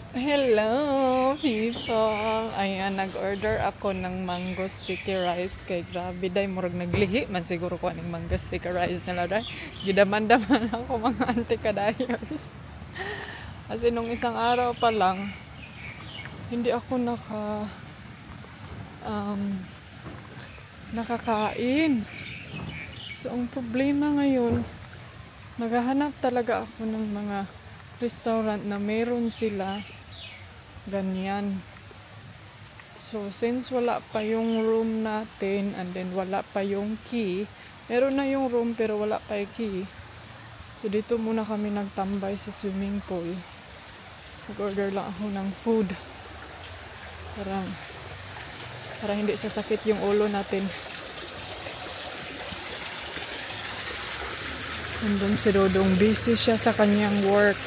Hello, people! Ayan, nag-order ako ng mango sticky rice kay grabe day, murag naglihi man siguro ko aning mango sticky rice nila day. Gidaman-daman ako mga auntie kadayers. Kasi nung isang araw pa lang, hindi ako nakakain. So, ang problema ngayon, naghahanap talaga ako ng mga restaurant na meron sila ganyan. So, since wala pa yung room natin and then wala pa yung key, meron na yung room pero wala pa yung key. So, dito muna kami nagtambay sa swimming pool. Nag-order lang ako ng food. Para hindi sasakit yung ulo natin. Nandun si Dodong, busy siya sa kanyang work.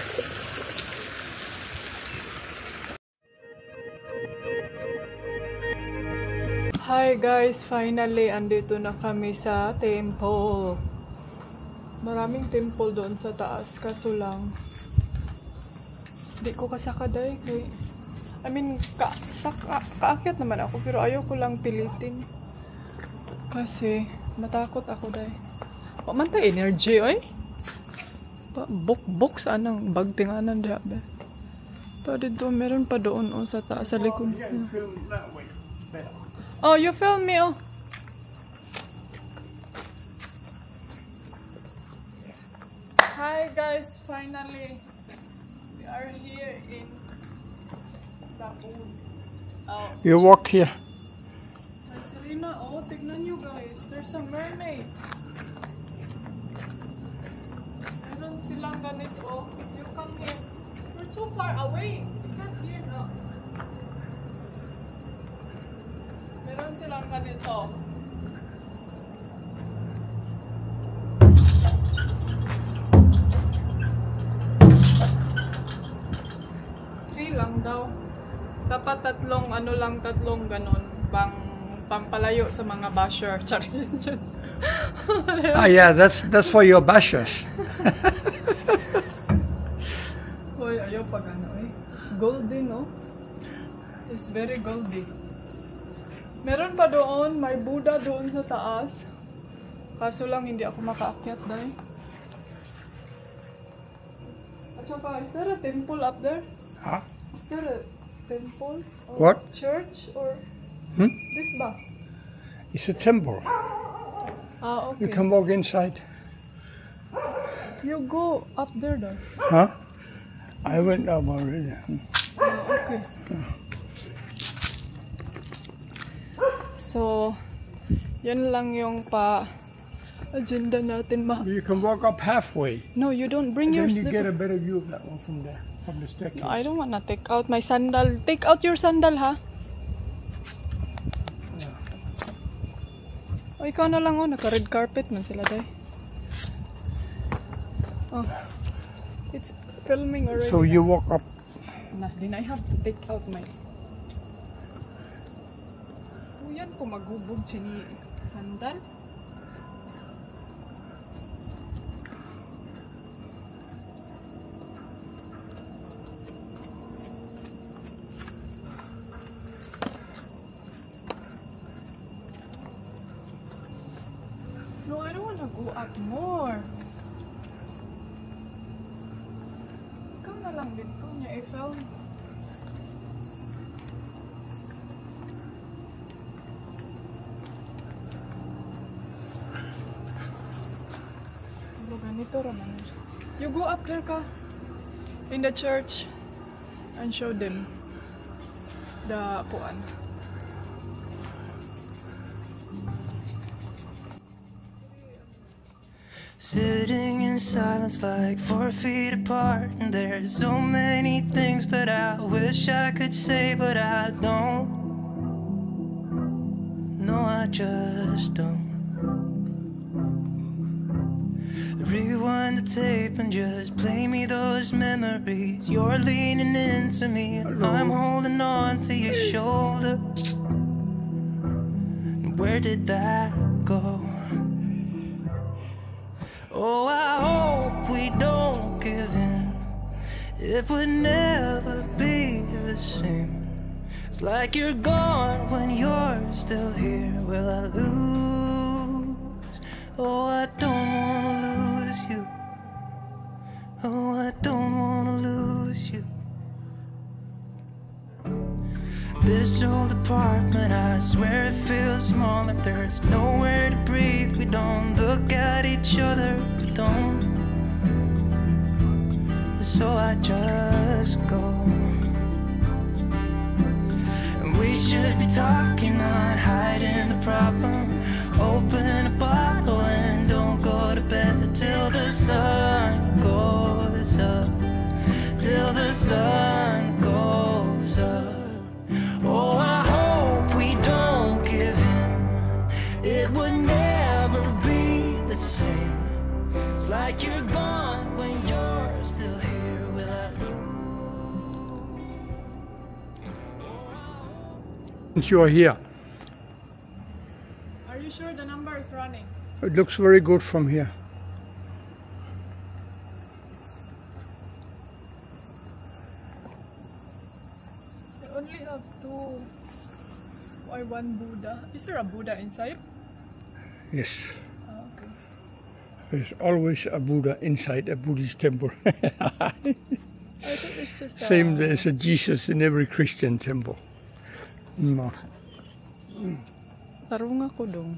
Hi guys, finally andito na kami sa temple. Maraming temple doon sa taas, kaso lang hindi ko kasakaday. Kaakyat naman ako pero ayaw ko lang pilitin. Kasi matakot ako day. Pamantay energy oy. Buk sanang bagtinganan diha ba. To dito meron pa doon sa taas sa likod. Oh, you film me, oh. Hi guys, finally we are here in the pool. Oh, you walk here. Hi Serena, oh, tignan nyo guys, there's a mermaid. Meron silang ganito, oh. You come here. You're too far away. You can't hear now. Meron silang ganito. Three lang daw. Dapat tatlong ganon. Pampalayo sa mga basher. Yeah, that's for your bashers. Hoy, ayaw pag ano eh. It's golden, no? It's very goldy. Meron pa doon, may Buddha doon sa taas. Kaso lang hindi ako makaakyat dahil. At saka, is there a temple up there? Huh? Is there a temple? Or What? church? Or this ba? It's a temple. Ah, okay. You can walk inside. You go up there though. Huh? I went up already. Oh, okay. So, yun lang yung agenda natin You can walk up halfway. No, you don't bring your Then you get slipper. a better view of that one from there, from the staircase. No, I don't wanna take out my sandal. Take out your sandal, ha? O, ikaw na lang, oh. Naka-red carpet man sila, day. Oh. It's filming already. So you walk up. Nah, then I have to take out my... Yan ko maghubog sini sandal. No, I don't wanna go up more. Ikaw na lang dito niya, Eiffel. Ganito raman. You go up there ka in the church and show them the puan. Sitting in silence like 4 feet apart, and there's so many things that I wish I could say, but I don't. No, I just don't. Rewind the tape and just play me those memories. You're leaning into me, I'm holding on to your shoulder. Where did that go? Oh, I hope we don't give in. It would never be It's like you're gone when you're still here. Will I lose? Oh, I don't wanna lose you. Oh, I don't wanna lose you. This old apartment, I swear it feels smaller. There's nowhere to breathe. We don't look at each other. We don't. So I just go. And we should be talking, not hiding the problem. Open a bottle and don't go to bed till the sun goes up. Till the sun goes up. Oh, I hope we don't give in. It would never be the same. It's like you're gone when you're still here. Will I lose? Since you are here, Are you sure the number is running? it looks very good from here. They only have two. Why one Buddha? Is there a Buddha inside? Yes, Oh, okay. there's always a Buddha inside a Buddhist temple. I think it's just Same as a Jesus in every Christian temple. No. Tarong ako dong.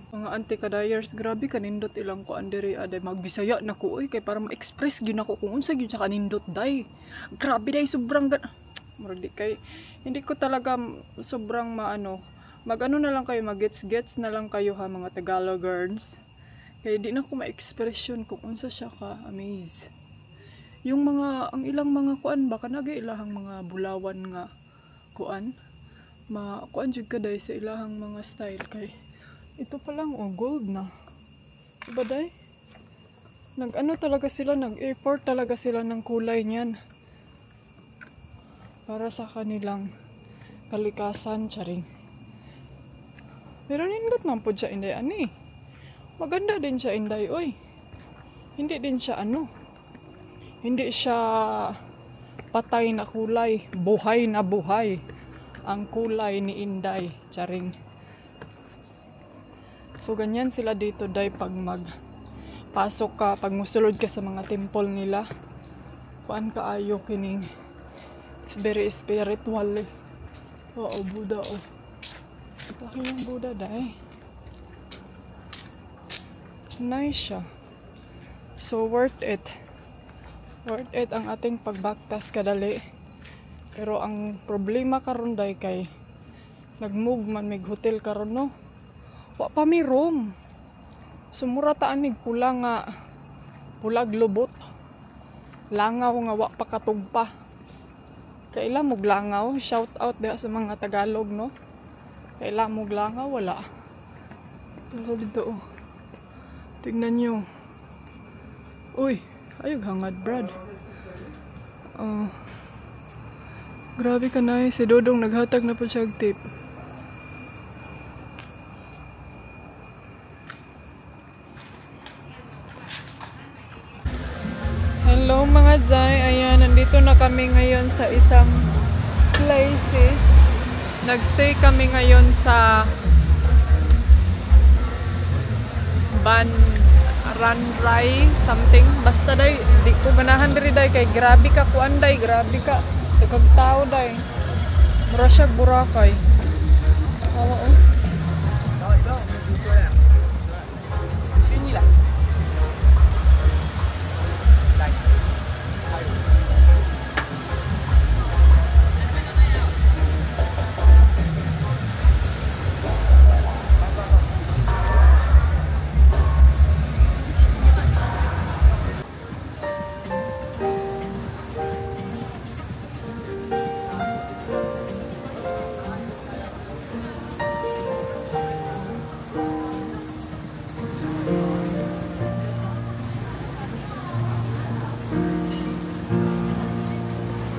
Mga anti-kadayers, grabe kanindot ilang ko andiri aday magbisaya na ko kay para ma-express gyud ako kung unsa gyud sa kanindot day. Grabe day sobrang murag kay hindi ko talaga sobrang maano. Mag-ano na lang kayo, mag-gets na lang kayo ha mga Tagalogers. Kaya di na ko ma-expression kung unsa siya ka amaze. Yung mga ang ilang mga kuan baka nagay ilahang mga bulawan nga kuan. Kuan jud kaday sa ilahang mga style kay ito pa lang, oh, gold na. Diba, day? Nag-ano talaga sila, nag-effort talaga sila ng kulay niyan. Para sa kanilang kalikasan, charing. Pero nindot man po siya, inday, ani. Maganda din siya, inday, oy. Hindi din siya, ano. Hindi siya patay na kulay. Buhay na buhay. Ang kulay ni inday, charing. So ganyan sila dito day pag magpasok ka, pag musulod ka sa mga temple nila. Kuan kaayo kining. It's very spiritual eh. Oo, Buddha oh. Laki yung Buddha day. Nice siya. So worth it. Worth it ang ating pagbaktas kadali. Pero ang problema karon day kay nag-move man mig hotel karon no. Wa pa may room. Sumura taanig pula nga pulag lubot. Langaw nga wa pa katugpa. Kaila mo langaw, shout out diha sa mga Tagalog no. Kaila mo langaw wala. Wala dito oh. Tignan niyo. Uy, ayog hangad Brad. Grabe ka na si Dodong naghatag na po siya og tape. Hello mga Zay, ayan, nandito na kami ngayon sa isang places. Nagstay kami ngayon sa Ranray something. Basta day, di ko ganahan diri day kay grabe ka kuan day, grabe ka. Dagag tao day. Mura siya Boracay. Oo.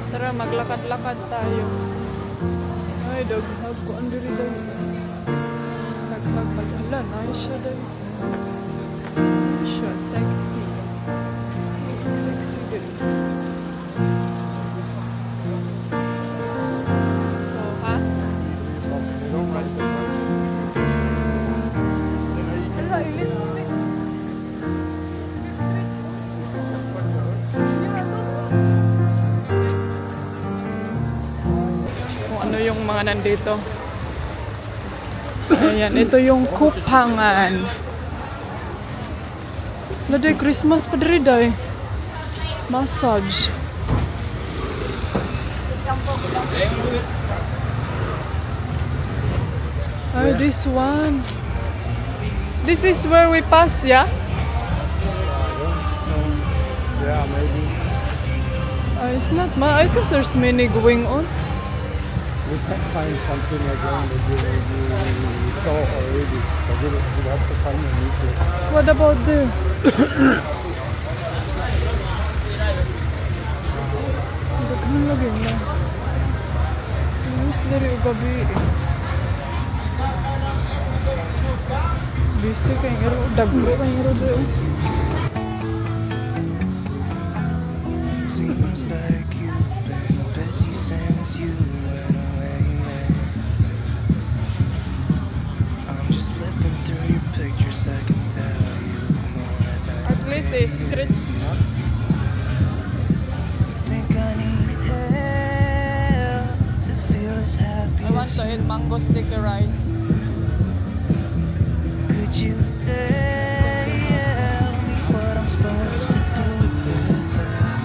Tara, maglakad-lakad tayo. Ay, daghag ko ang diri daw. Daghag ala, nice siya daw. Nice siya, sexy. Sexy mga nandito. Ayan, ito yung Kupangan. Naday Christmas pa diri day. Massage. Oh, this one. This is where we pass, yeah? Yeah, maybe. It's not I think there's many going on. We can't find something again that you saw already. So we have to find a new place. What about there? Daghan lagi na. Ayos dari og gabi. Busy kay ngero dagko kay ngero deo. Seems like you've been busy since you went away. I'm just flipping through your pictures, I can tell you more than At least it's Christmas. think I need help to feel as happy I want as to eat mango sticky rice. could you tell me what I'm supposed to do with that?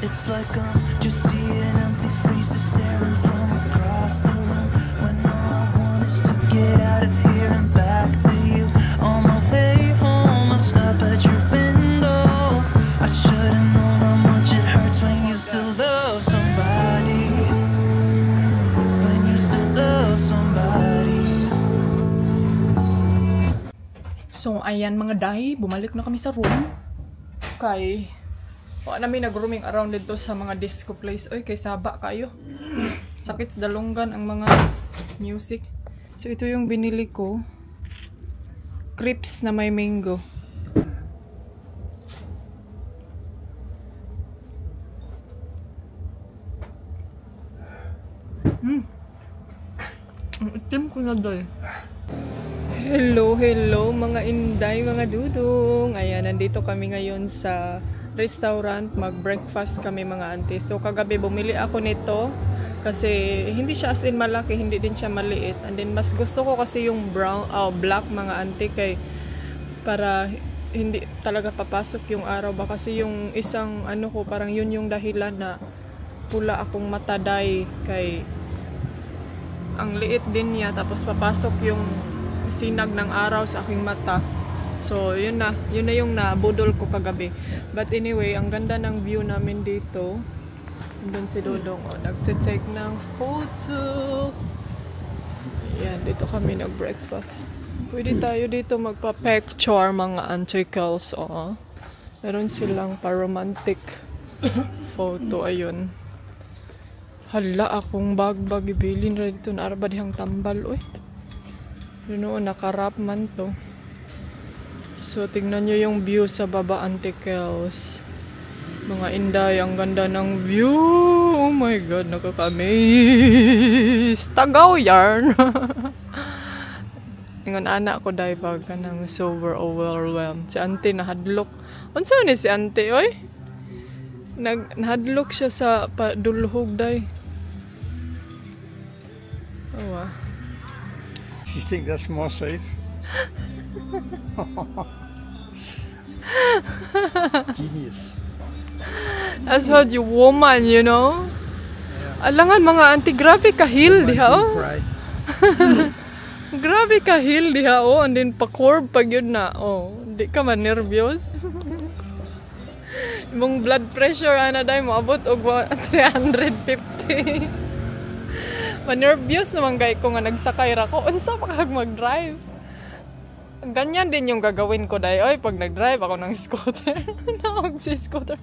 It's like I'm just seeing empty faces staring from across the room when all I want is to get out of here and back to you. On my way home I stop at your window. I should've known how much it hurts when you still love somebody. When you still love somebody. So, ayan mga day, bumalik na kami sa room. Kay, namin nag-roaming around dito sa mga disco place. Oy, kay saba kayo. Sakit sa dalunggan ang mga music. So, ito yung binili ko. Crepes na may mango. Ang itim ko na day. Hello mga inday, mga dudong. Ayan, nandito kami ngayon sa restaurant. Mag-breakfast kami mga auntie. So, kagabi bumili ako nito kasi hindi siya as in malaki, hindi din siya maliit. And then, mas gusto ko kasi yung black mga auntie kay para hindi talaga papasok yung araw ba. Kasi yung isang ano ko, parang yun yung dahilan na pula akong mataday kay ang liit din niya. Tapos papasok yung sinag ng araw sa aking mata. So, yun na yung nabudol ko kagabi. But anyway, ang ganda ng view namin dito. Doon si Dodong, nagte-take ng photo. Ayan, dito kami nag-breakfast. Pwede tayo dito magpa-picture mga anticles, Meron silang pa-romantic photo, ayun. Hala, akong bag-bag ibilin rin dito na arba dihang tambal, oy. Noon, nakarap man to. So, tingnan nyo yung view sa baba, anticles. Mga inday, ang ganda ng view. Oh my God, nakaka-amaze. Tagaw yarn. Ingon anak ko dahil pag kanang sober overwhelmed. Si auntie nahadlok. Unsa ni si auntie, oy? Nahadlok siya sa padulhog dahil. Oh, You think that's more safe? Genius. That's what you woman, you know? Yeah. Alangan mga auntie, grabe ka-heal diha, oh. Grabe ka-heal diha, oh. And then pa-curve pag yun na, oh. Di ka man nervyos. Imong blood pressure, ana dahil maabot og 350. Manervyos naman gay ko nga nagsakay ra ko. Unsa pa kag mag-drive? Ganyan din yung gagawin ko dahil. Oy, pag nag-drive ako ng scooter. Naog si scooter.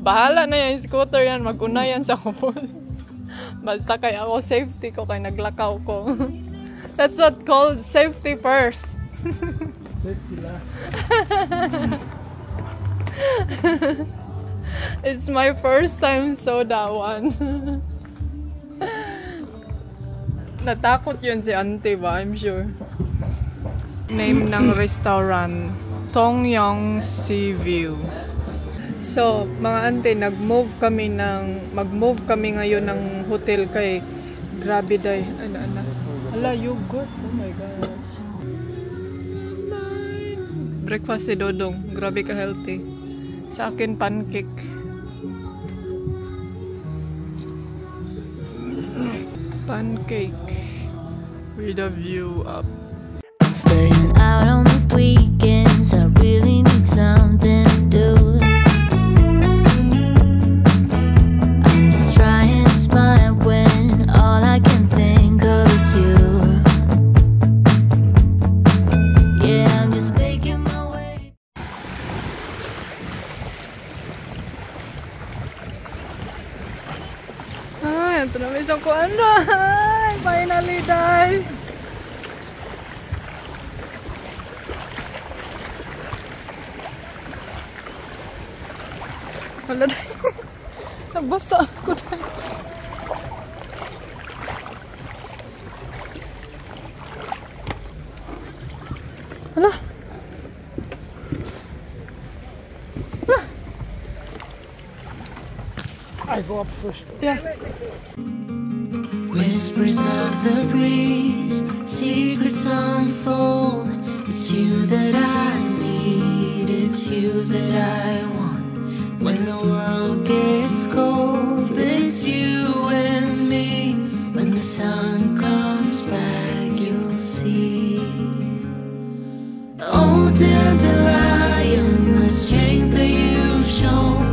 Bahala na yung scooter yan. Mag-una yan sa kupos. Masakay ako. Safety ko kay naglakaw ko. That's what called safety first. Safety last. It's my first time so that one. Natakot yun si auntie ba? I'm sure. Name ng restaurant, Tongyang Sea View. So, mga auntie, mag-move kami ngayon ng hotel kay Grabe day. Ano. Hala, yogurt. Oh my gosh. Breakfast si Dodong. Grabe ka healthy. Sa akin, pancake. Pancake. With a view up. Staying out on the weekends, I really need something to do. I'm just trying to smile when all I can think of is you. Yeah, I'm just making my way. Ay, ito na may isang kuwan na. Finally, die. Wala na. Nabasa ako na. Hala. Hala. I go up first. Yeah. Whispers of the breeze, secrets unfold. It's you that I need, it's you that I want. When the world gets cold, it's you and me. When the sun comes back, you'll see. Oh, dandelion, the strength that you've shown,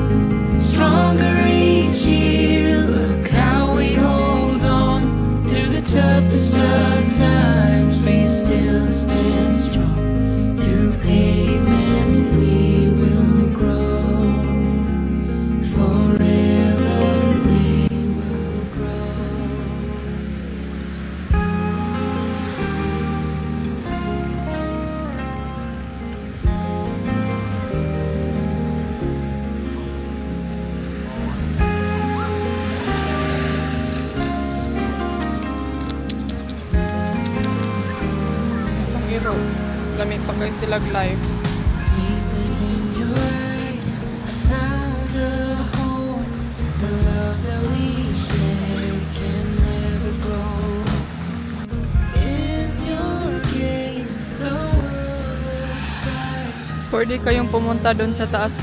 stronger each year. Look how we hold on through the toughest of times. We still stand strong. Through pavement we will grow. Forever we will grow. Ang iro. Lamig pa kayo silag live. Deep within your eyes, I found a home. The love that we share can never grow. In your gaze, the world is bright. Pwede kayong pumunta doon sa taas,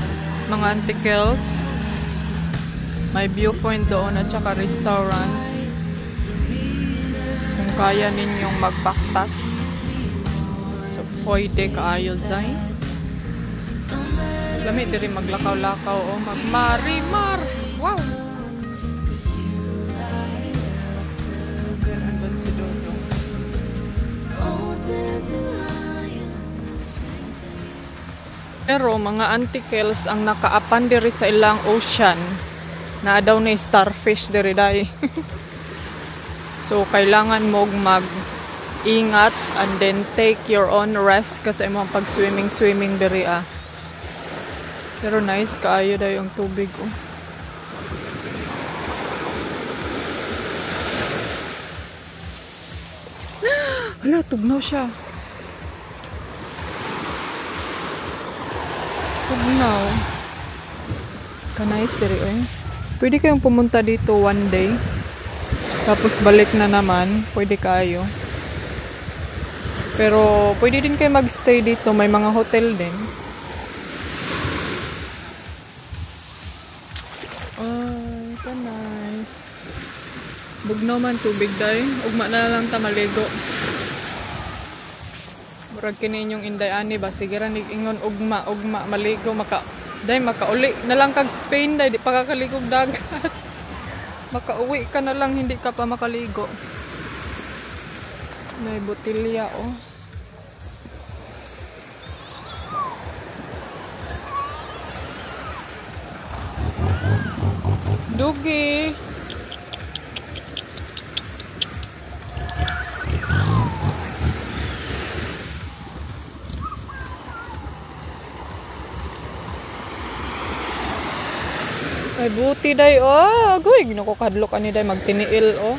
mga antikels. May viewpoint doon at saka restaurant. Kung kaya ninyong magbaktas. So, pwede kaayo zay. Lami diri maglakaw-lakaw o magmarimar. Wow! Then, andun si Dodo. Oh, dandelion. Pero mga antikels ang nakaapan diri sa ilang ocean. Na daw na starfish diri day. So kailangan mo mag-ingat and then take your own rest kasi imong pag-swimming diri ah. Pero nice kaayo daw yung tubig oh. Hala, tugnaw siya. Tugnaw. Ka-nice diri eh. Pwede kayong pumunta dito one day. Tapos balik na naman. Pwede kayo. Pero pwede din kayo magstay dito. May mga hotel din. Ay, ka nice. Bugnaw man tubig day. Ugma na lang ta maligo. Murag kini inyong inday ani ba? Sige ra ingon ugma maligo makauli na lang kag Spain day di pa kakaligog dagat. Makauwi ka na lang hindi ka pa makaligo. May botilya oh. Dugi. Ay buti day oh, agoy ginako kadlok ani day magtiniil oh.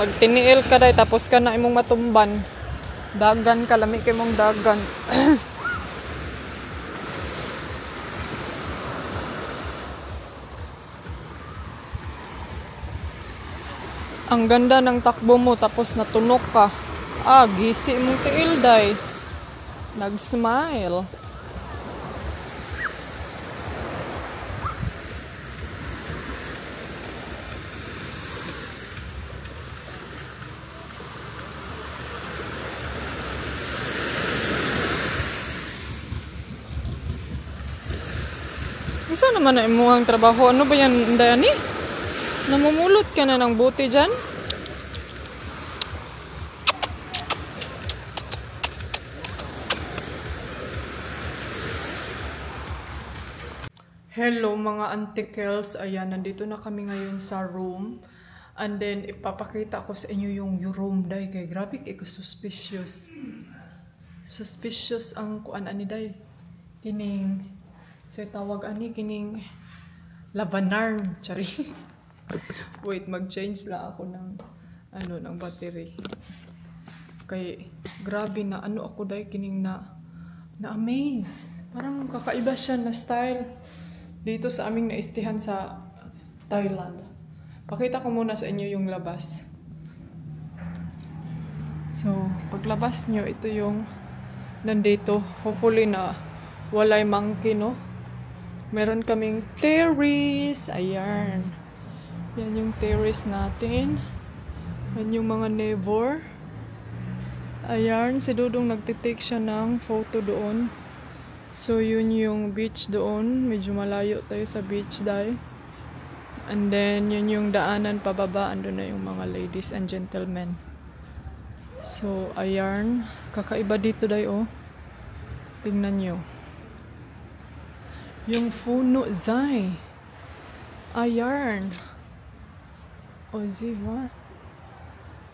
Magtiniil ka day tapos ka na imong matumban. Dagan ka lami kay mong dagan. Ang ganda ng takbo mo tapos natunok ka. Ah, gisi mong tiil, day. Nag-smile. Isa naman na imuhang trabaho. Ano ba yan, Dayani? Namumulot ka na ng buti dyan? Hello mga antikels. Ayan, nandito na kami ngayon sa room. And then, ipapakita ko sa inyo yung room, day. Kaya grabe kayo suspicious. Suspicious ang kuan ani, day. Kining... So, tawag ani kining lavanarn. Chari. Wait, mag-change lang ako ng ng battery. Kay grabe na ako dahil kining na-amaze. Parang kakaiba siya na style dito sa aming naistihan sa Thailand. Pakita ko muna sa inyo yung labas. So, paglabas nyo, ito yung nandito. Hopefully na walay monkey, no? Meron kaming terrace. Ayan. Yan yung terrace natin. Yan yung mga neighbor. Ayan. Si Dudong nagtitake siya ng photo doon. So, yun yung beach doon. Medyo malayo tayo sa beach, day. And then, yun yung daanan pababa. Andun na yung mga ladies and gentlemen. So, ayan. Kakaiba dito, day, oh. Tingnan nyo. Yung puno, zay. Ayan. O, ziva.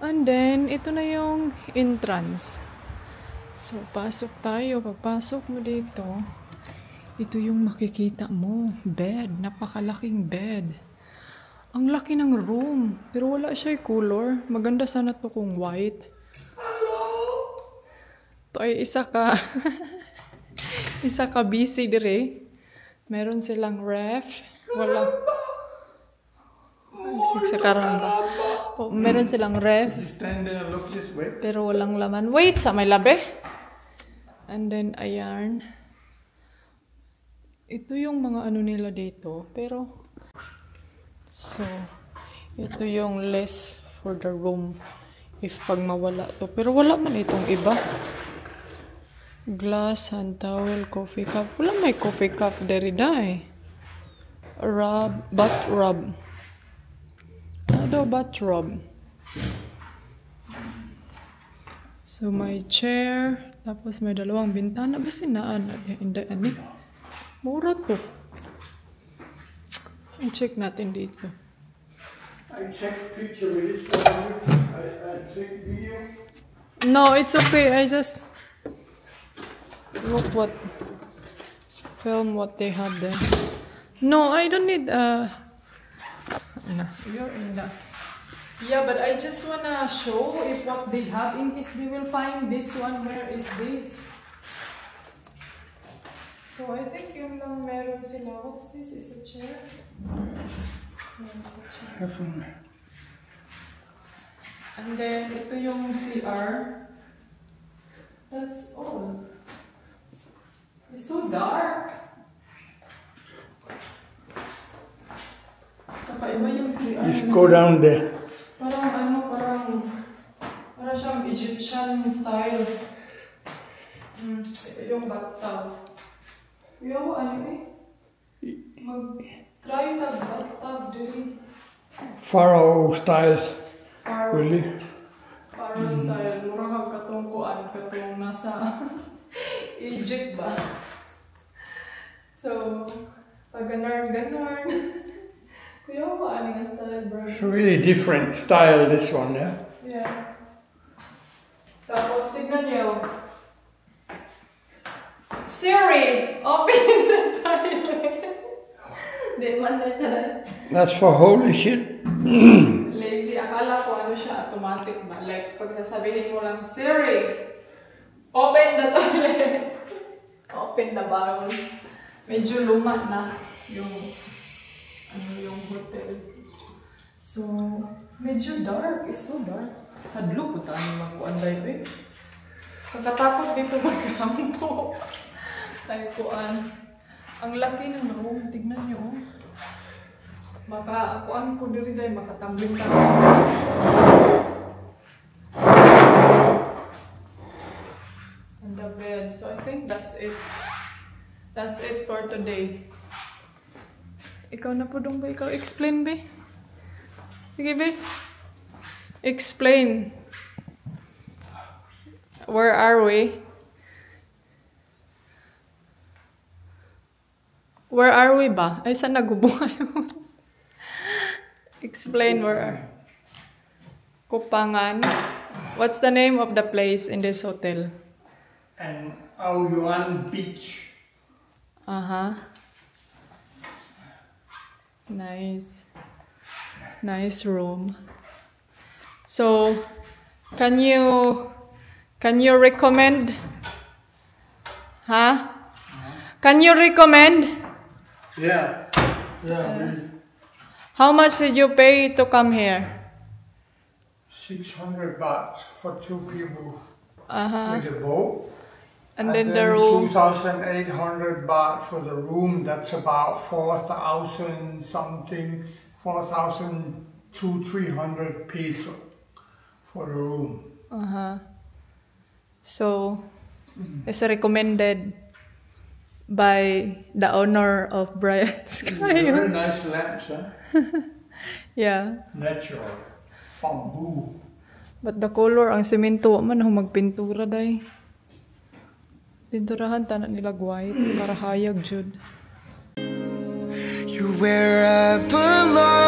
And then, ito na yung entrance. So, pasok tayo. Pagpasok mo dito, ito yung makikita mo. Bed. Napakalaking bed. Ang laki ng room. Pero wala siya color. Maganda sana to kung white. Ito ay isa ka isa ka busy dire. Meron silang ref. Wala. Ay, sa karamba. Oh, meron silang ref. Stand there and look this way. Pero walang laman. Wait, sa may labi. And then, ayan. Ito yung mga ano nila dito. Pero, so, ito yung list for the room. If pag mawala to. Pero wala man itong iba. Glass, hand towel, coffee cup. Wala may coffee cup derida eh. Bath rub. Ano daw bath rub? So, may chair. Tapos may dalawang bintana. Basta naan. Hindi, ani. Mura to. I-check natin dito. I checked picture with this one. I checked video. No, it's okay. I just look film what they have there. No, I don't need no, you're in that. Yeah, but I just wanna show if what they have in case they will find this one. Where is this? So I think yun lang meron sila. What's this? Is a chair? Yeah, it's a chair. And then ito yung CR. That's all. It's so dark. Kakaiba yung CR. Just go down there. Parang siyang Egyptian style. Ito yung bathtub. Yo, mag-try na bathtub din. Pharaoh style. Really? Pharaoh style. Murang katungkuan katong nasa Egypt ba? So, pag ganar. Kuya ko, ano yung style, bro? It's a really different style, this one, yeah? Yeah. Tapos, tignan niyo. Siri, open the toilet. Di man na siya. That's for holy shit. Lazy. Akala ko ano siya, automatic ba? Like, pag sasabihin mo lang, Siri, open the toilet. Open the barrel. Medyo luma na yung hotel. So, So, medyo dark. It's so dark. Hadlo po tayo magkuan live eh. Pagkatakot dito magkampo. Tayo kuan. Ang laki ng room. Tignan nyo. Baka kuan ko diri dahil makatambling ka. And the bed. So I think that's it. That's it for today. Ikaw na po dong ba? Ikaw explain ba? Sige ba? Explain. Where are we? Where are we ba? Ay, saan nagubuhay mo? Explain where are... Kupangan. What's the name of the place in this hotel? And Aoyuan Beach. Uh-huh. Nice. Nice room. So, can you recommend? Huh? Can you recommend? Yeah. Really. How much did you pay to come here? 600 baht for 2 people Uh-huh. with a boat. And then the room. 2,800 baht for the room. That's about 4,000 something, 4,200-300 peso for the room. Uh-huh. So, it's recommended by the owner of Bright Sky. Very nice lamps, huh? Yeah. Natural. Bamboo. But the color, ang semento, man ako magpintura day. Pinturahan tanan nila white para hayag jud. You're where I belong.